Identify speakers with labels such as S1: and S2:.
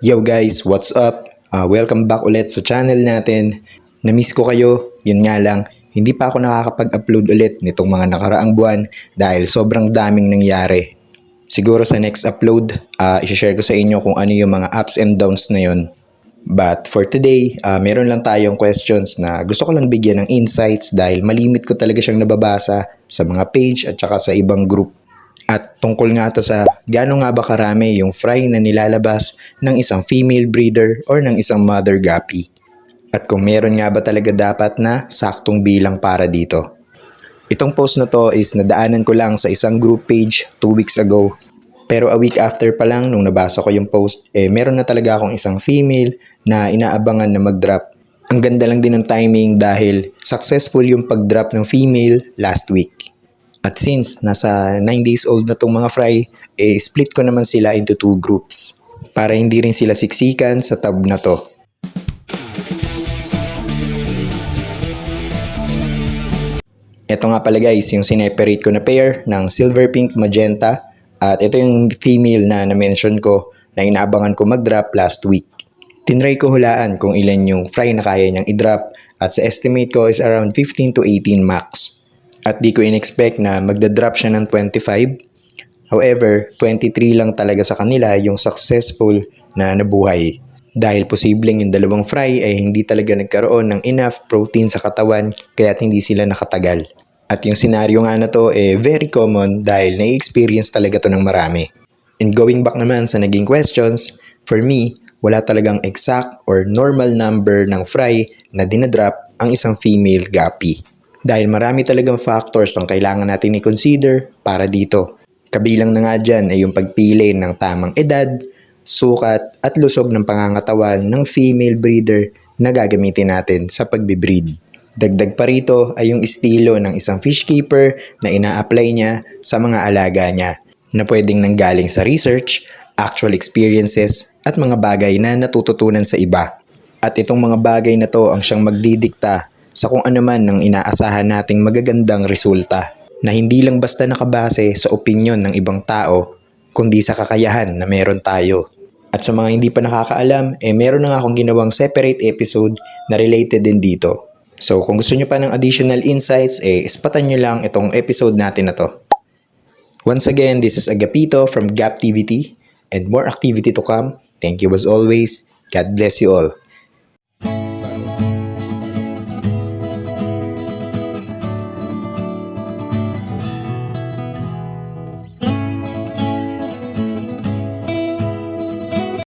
S1: Yo guys, what's up? Welcome back ulit sa channel natin. Na-miss ko kayo, yun nga lang, hindi pa ako nakakapag-upload ulit nitong mga nakaraang buwan dahil sobrang daming nangyari. Siguro sa next upload, isi-share ko sa inyo kung ano yung mga ups and downs na yun. But for today, meron lang tayong questions na gusto ko lang bigyan ng insights dahil malimit ko talaga siyang nababasa sa mga page at saka sa ibang group. At tungkol nga to sa gaano nga ba karami yung fry na nilalabas ng isang female breeder or ng isang mother guppy. At kung meron nga ba talaga dapat na saktong bilang para dito. Itong post na to is nadaanan ko lang sa isang group page 2 weeks ago. Pero a week after pa lang nung nabasa ko yung post, meron na talaga akong isang female na inaabangan na mag-drop. Ang ganda lang din ng timing dahil successful yung pag-drop ng female last week. At since nasa 9 days old na tong mga fry, split ko naman sila into 2 groups para hindi rin sila siksikan sa tab na to. Ito nga pala guys, yung sineperate ko na pair ng silver pink magenta at ito yung female na na-mention ko na inaabangan ko mag-drop last week. Tinry ko hulaan kung ilan yung fry na kaya niyang i-drop at sa estimate ko is around 15 to 18 max. At di ko in-expect na magda-drop siya ng 25. However, 23 lang talaga sa kanila yung successful na nabuhay. Dahil posibleng yung dalawang fry ay hindi talaga nagkaroon ng enough protein sa katawan kaya't hindi sila nakatagal. At yung senaryo nga na to very common dahil nai-experience talaga to ng marami. And going back naman sa naging questions, for me, wala talagang exact or normal number ng fry na dinadrop ang isang female guppy. Dahil marami talagang factors ang kailangan natin i-consider para dito. Kabilang na nga dyan ay yung pagpili ng tamang edad, sukat at lusog ng pangangatawan ng female breeder na gagamitin natin sa pagbibreed. Dagdag pa rito ay yung estilo ng isang fish keeper na ina-apply niya sa mga alaga niya na pwedeng nanggaling sa research, actual experiences at mga bagay na natututunan sa iba. At itong mga bagay na to ang siyang magdidikta sa kung ano man ang inaasahan nating magagandang resulta na hindi lang basta nakabase sa opinyon ng ibang tao kundi sa kakayahan na meron tayo. At sa mga hindi pa nakakaalam, meron na nga akong ginawang separate episode na related din dito. So kung gusto nyo pa ng additional insights, ispatan nyo lang itong episode natin na to. Once again, this is Agapito from GapTVT and more activity to come. Thank you as always. God bless you all.